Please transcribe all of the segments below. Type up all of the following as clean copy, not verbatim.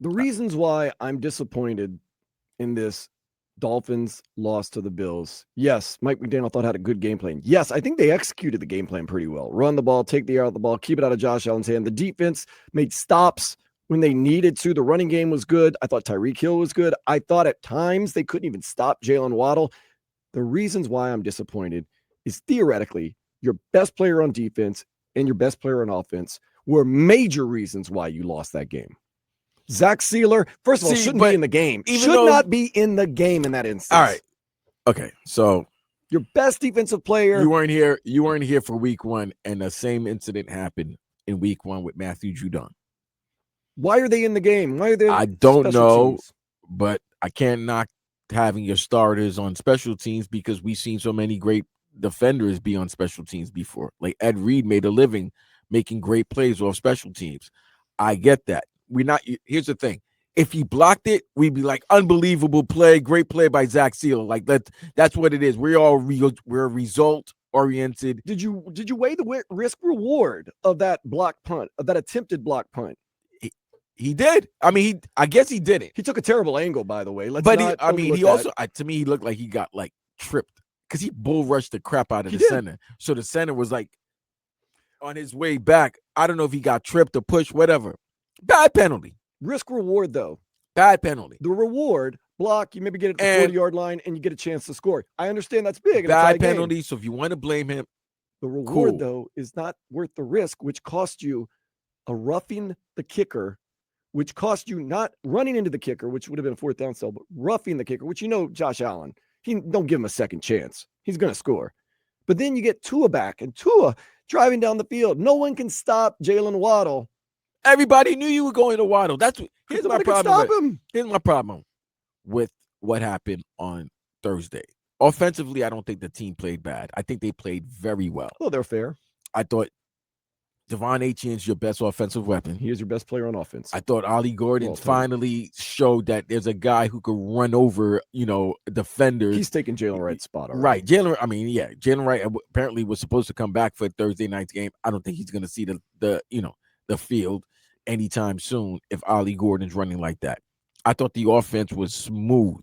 The reasons why I'm disappointed in this Dolphins loss to the Bills. Yes, Mike McDaniel thought had a good game plan. Yes, I think they executed the game plan pretty well. Run the ball, take the air out of the ball, keep it out of Josh Allen's hand. The defense made stops when they needed to. The running game was good. I thought Tyreek Hill was good. I thought at times they couldn't even stop Jalen Waddle. The reasons why I'm disappointed is theoretically your best player on defense and your best player on offense were major reasons why you lost that game. Zach Sealer, first of all, shouldn't be in the game. Should not be in the game in that instance. All right. Okay. So your best defensive player. You weren't here. You weren't here for week 1, and the same incident happened in week 1 with Matthew Judon. Why are they in the game? Why are they? I don't know, but I can't knock having your starters on special teams because we've seen so many great defenders be on special teams before. Like Ed Reed made a living making great plays off special teams. I get that. Here's the thing. If he blocked it, we'd be like, unbelievable play, great play by Zach Sealer. Like that's what it is. We're result oriented. Did you weigh the risk reward of that block punt, of that attempted block punt? He did. I mean, I guess he did it. He took a terrible angle, by the way. He also, to me, he looked like he got like tripped because he bull rushed the crap out of the center. So the center was like on his way back. I don't know if he got tripped or pushed, whatever. Bad penalty. Risk reward, though. Bad penalty. The reward, block, you maybe get it to the 40-yard line and you get a chance to score. I understand that's big. Bad penalty. So if you want to blame him, the reward, though, is not worth the risk, which cost you a roughing the kicker, which cost you not running into the kicker, which would have been a fourth down sell, but roughing the kicker, which Josh Allen, don't give him a second chance. He's going to score. But then you get Tua back, and Tua driving down the field. No one can stop Jalen Waddle. Everybody knew you were going to Waddle. Here's my problem. Here's my problem with what happened on Thursday. Offensively, I don't think the team played bad. I think they played very well. Well, they're fair. I thought Devon Achien's your best offensive weapon. He is your best player on offense. I thought Ollie Gordon finally showed that there's a guy who could run over, defenders. He's taking Jalen Wright's spot already. Right. Jalen Wright apparently was supposed to come back for Thursday night's game. I don't think he's going to see the field anytime soon if Ollie Gordon's running like that. I thought the offense was smooth.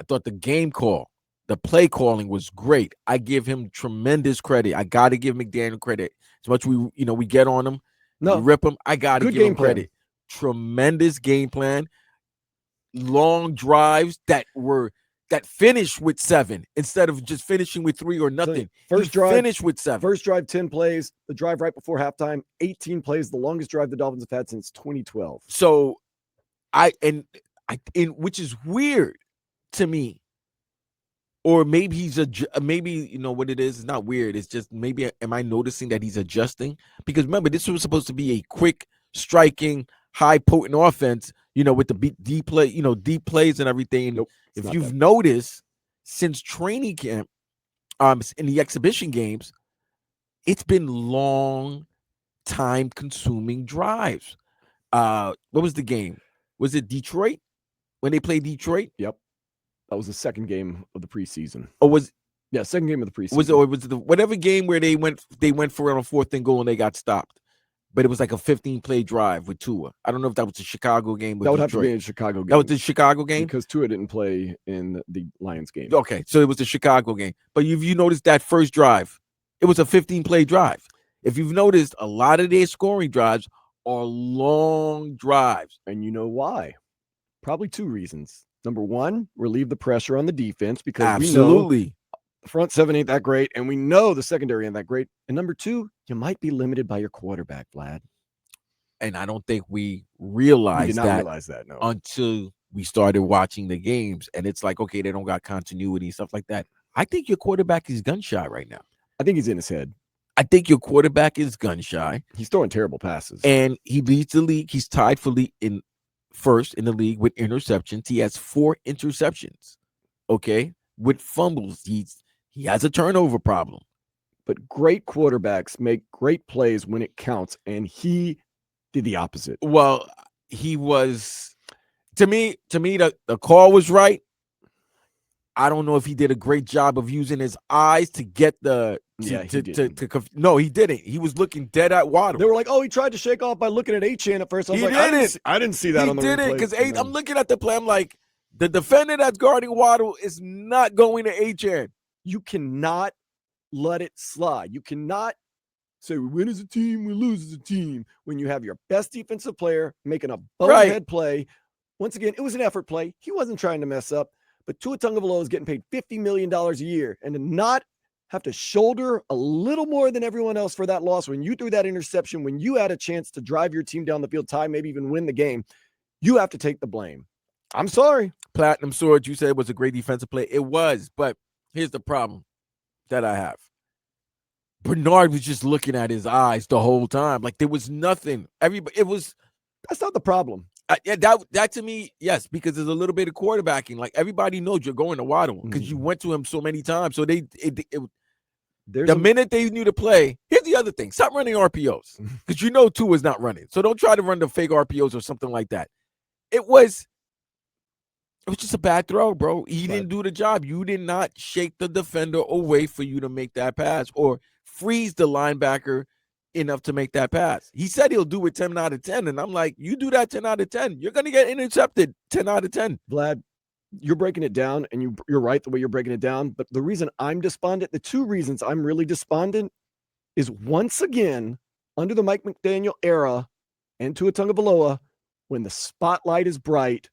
I thought the game call, the play calling was great. I give him tremendous credit. I got to give McDaniel credit. As much we get on him, we rip him. I got to give him credit. Tremendous game plan. Long drives that finished with 7 instead of just finishing with 3 or nothing. First drive finished with 7. First drive 10 plays. The drive right before halftime 18 plays. The longest drive the Dolphins have had since 2012. So, which is weird to me. Or maybe he's what it is. It's not weird. It's just maybe am I noticing that he's adjusting? Because remember, this was supposed to be a quick, striking, high potent offense. With the deep play, deep plays and everything. Nope, if you've noticed since training camp, in the exhibition games, it's been long, time-consuming drives. What was the game? Was it Detroit when they played Detroit? Yep. That was the second game of the preseason. Second game of the preseason. Was it whatever game where they went for it on 4th and goal and they got stopped? But it was like a 15-play drive with Tua. I don't know if that was the Chicago game. That would have to be a Chicago game. That was the Chicago game? Because Tua didn't play in the Lions game. Okay, so it was the Chicago game. But if you noticed that first drive, it was a 15-play drive. If you've noticed, a lot of their scoring drives are long drives. And you know why? Probably 2 reasons. Number 1, relieve the pressure on the defense because we know the front 7 ain't that great, and we know the secondary ain't that great. And number 2, you might be limited by your quarterback, Vlad. And I don't think we realized that no. Until we started watching the games. And it's like, okay, they don't got continuity and stuff like that. I think your quarterback is gun shy right now. I think he's in his head. I think your quarterback is gun shy. He's throwing terrible passes. And he leads the league. He's tied for first in the league with interceptions. He has 4 interceptions. Okay. With fumbles. He has a turnover problem. But great quarterbacks make great plays when it counts. And he did the opposite. Well, he was to me, the call was right. I don't know if he did a great job of using his eyes to get the Yeah, he didn't. no, he didn't. He was looking dead at Waddle. They were like, "Oh, he tried to shake off by looking at Achane at first." I was He like, didn't. I didn't see that He on the didn't replay." because I'm looking at the play. I'm like, the defender that's guarding Waddle is not going to HN. You cannot let it slide. You cannot say we win as a team, we lose as a team when you have your best defensive player making a bonehead play. Once again, it was an effort play. He wasn't trying to mess up, but Tua Tagovailoa is getting paid $50 million a year, and to not have to shoulder a little more than everyone else for that loss when you threw that interception, when you had a chance to drive your team down the field, tie, maybe even win the game, you have to take the blame. I'm sorry. Platinum Sword, you said was a great defensive play. It was, but here's the problem that I have. Bernard was just looking at his eyes the whole time. Like there was nothing. That's not the problem. Yeah, that to me, yes, because there's a little bit of quarterbacking. Like everybody knows you're going to Waddle because you went to him so many times. So the minute they knew to play, here's the other thing: stop running RPOs because you know Tua is not running. So don't try to run the fake RPOs or something like that. It was just a bad throw, bro. He didn't do the job. You did not shake the defender away for you to make that pass or freeze the linebacker enough to make that pass. He said he'll do it 10 out of 10. And I'm like, you do that 10 out of 10, you're going to get intercepted 10 out of 10. Vlad, you're breaking it down, and you're right the way you're breaking it down. But the reason I'm despondent, the two reasons I'm really despondent is once again, under the Mike McDaniel era and Tua Tagovailoa, when the spotlight is bright,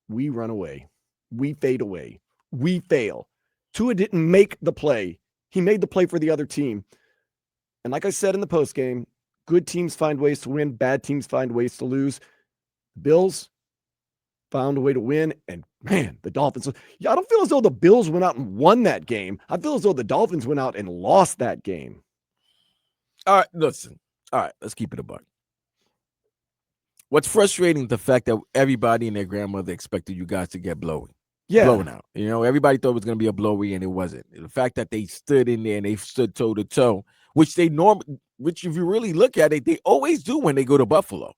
we run away. We fade away. We fail. Tua didn't make the play. He made the play for the other team. And like I said in the postgame, good teams find ways to win. Bad teams find ways to lose. Bills found a way to win. And man, the Dolphins. I don't feel as though the Bills went out and won that game. I feel as though the Dolphins went out and lost that game. All right, listen. All right, let's keep it a buck. What's frustrating, the fact that everybody and their grandmother expected you guys to get blown out. You know, everybody thought it was going to be a blowy, and it wasn't. The fact that they stood in there and they stood toe to toe, which if you really look at it, they always do when they go to Buffalo.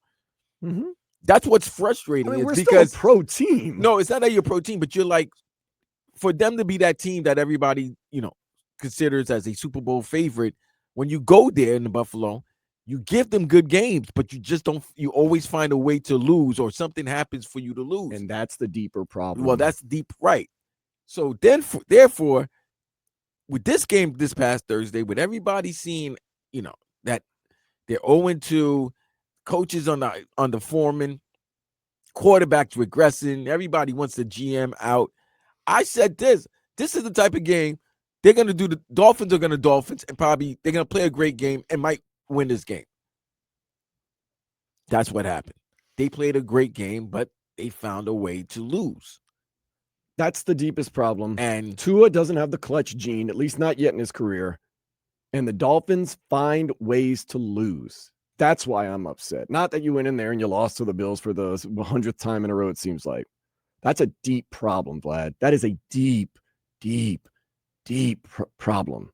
Mm-hmm. That's what's frustrating. I mean, we're still a pro team. No, it's not that you're a pro team, but you're like, for them to be that team that everybody, considers as a Super Bowl favorite, when you go there in Buffalo, you give them good games, but you just don't. You always find a way to lose, or something happens for you to lose, and that's the deeper problem. Well, that's deep, right? So therefore, with this game this past Thursday, with everybody seeing, that they're 0-2, coaches on the foreman, quarterbacks regressing, everybody wants the GM out. I said this is the type of game they're going to do. The Dolphins are going to Dolphins, and probably they're going to play a great game and might win this game. That's what happened. They played a great game, but they found a way to lose. That's the deepest problem. And Tua doesn't have the clutch gene, at least not yet in his career. And the Dolphins find ways to lose. That's why I'm upset. Not that you went in there and you lost to the Bills for the 100th time in a row, it seems like. That's a deep problem, Vlad. That is a deep, deep, deep problem.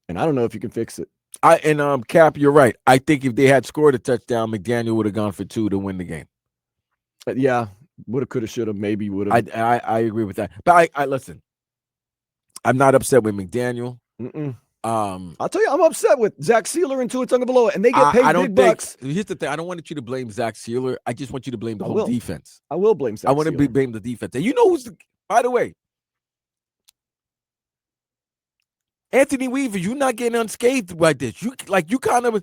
And I don't know if you can fix it. Cap, you're right. I think if they had scored a touchdown, McDaniel would have gone for 2 to win the game. Yeah, woulda, coulda, shoulda, maybe woulda. I agree with that. But I listen. I'm not upset with McDaniel. I'll tell you, I'm upset with Zach Sealer and Tua Tagovailoa, and they get paid big bucks. Here's the thing: I don't want you to blame Zach Sealer. I just want you to blame the whole defense. I will blame Zach Sealer. I want to blame the defense. And you know who's by the way, Anthony Weaver, you're not getting unscathed by this. You kind of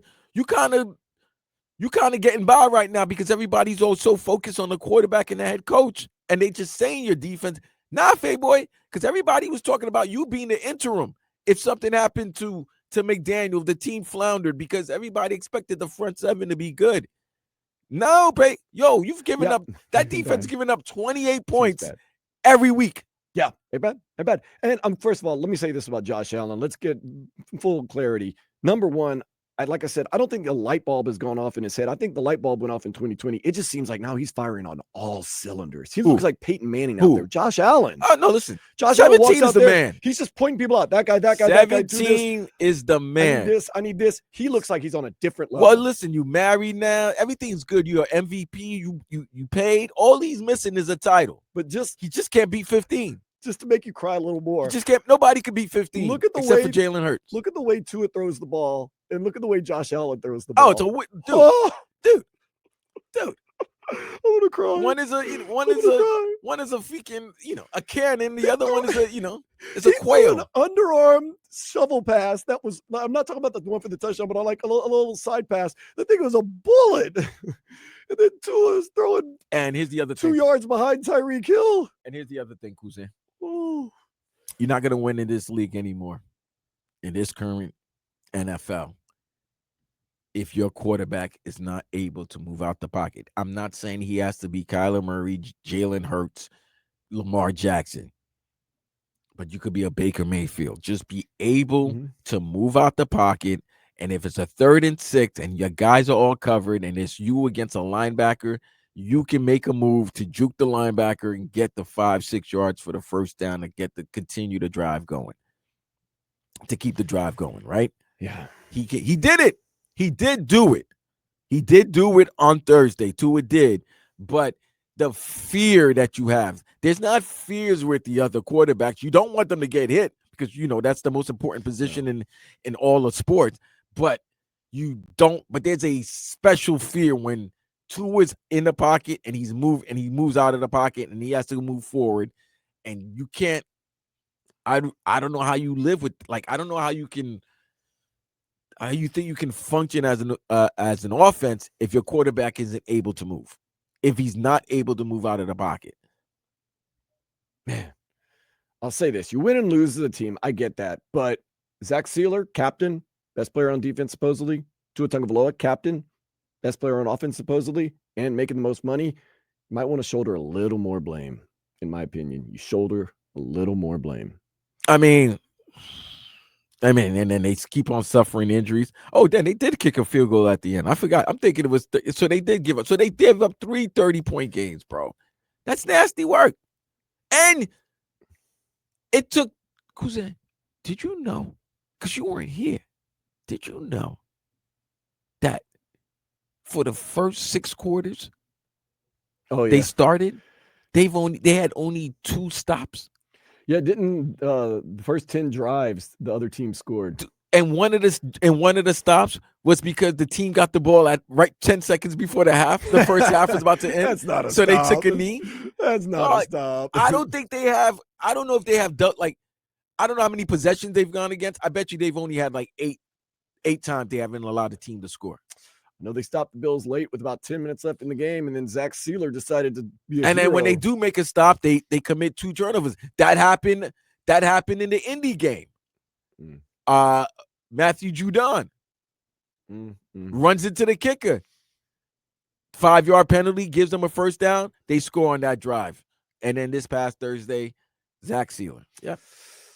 getting by right now because everybody's all so focused on the quarterback and the head coach, and they just saying your defense. Nah, Faye boy, because everybody was talking about you being the interim if something happened to McDaniel, the team floundered because everybody expected the front seven to be good. No, you've given up. That defense giving up 28 points every week. Yeah, they're bad. And then, first of all, let me say this about Josh Allen. Let's get full clarity. Number one, like I said, I don't think the light bulb has gone off in his head. I think the light bulb went off in 2020. It just seems like now he's firing on all cylinders. He looks like Peyton Manning out there. Josh Allen. Oh, no, listen. Josh Allen walks 17 is out the there. man. He's just pointing people out. That guy, do this. 17 is the man. I need this. He looks like he's on a different level. Well, listen, you married now. Everything's good. You're MVP. You paid. All he's missing is a title. But he just can't beat 15. Just to make you cry a little more. You just can't. Nobody can beat 15. Look at the except way, for Jalen Hurts. Look at the way Tua throws the ball, and look at the way Josh Allen throws the ball. Dude. I want to cry. One is a freaking, a cannon. The other one is it's a quail. An underarm shovel pass. That was. I'm not talking about the one for the touchdown, but I like a little side pass. The thing was a bullet. And then Tua is throwing. And here's the other 2 yards behind Tyreek Hill. And here's the other thing, Cousin. Oh. You're not going to win in this league anymore, in this current NFL, if your quarterback is not able to move out the pocket. I'm not saying he has to be Kyler Murray, Jalen Hurts, Lamar Jackson, but you could be a Baker Mayfield. Just be able to move out the pocket. And if it's a 3rd and 6 and your guys are all covered and it's you against a linebacker, you can make a move to juke the linebacker and get the 5-6 yards for the first down to continue the drive going, to keep the drive going, right? Yeah. He did it. He did do it. He did do it on Thursday. Tua did. But the fear that you have, there's not fears with the other quarterbacks. You don't want them to get hit because, that's the most important position in all of sports. But there's a special fear when Tua's in the pocket and he moves out of the pocket and he has to move forward, and you can't. I don't know how you live with, I don't know how you think you can function as an offense if your quarterback isn't able to move, if he's not able to move out of the pocket. Man, I'll say this: you win and lose as a team. I get that, but Zach Sealer, captain, best player on defense supposedly. Tua Tagovailoa, captain, best player on offense supposedly, and making the most money. You might want to shoulder a little more blame, in my opinion. You shoulder a little more blame. I mean, and then they keep on suffering injuries. Oh, then they did kick a field goal at the end. I forgot. I'm thinking it was so they did give up. So they gave up 3 30-point games, bro. That's nasty work. And it took, Cousin, did you know? Because you weren't here. Did you know that for the first 6 quarters, they started, they had only 2 stops. Yeah, didn't the first 10 drives the other team scored. And one of the stops was because the team got the ball at 10 seconds before the half. The first half was about to end. That's not a so stop. They took a knee. That's not a stop. I don't think they have. I don't know if they have I don't know how many possessions they've gone against. I bet you they've only had 8 times they haven't allowed the team to score. No, they stopped the Bills late with about 10 minutes left in the game, and then Zach Sealer decided to be and then when they do make a stop, they commit 2 turnovers. That happened in the Indy game. Matthew Judon runs into the kicker. 5-yard penalty gives them a first down. They score on that drive. And then this past Thursday, Zach Sealer. Yeah.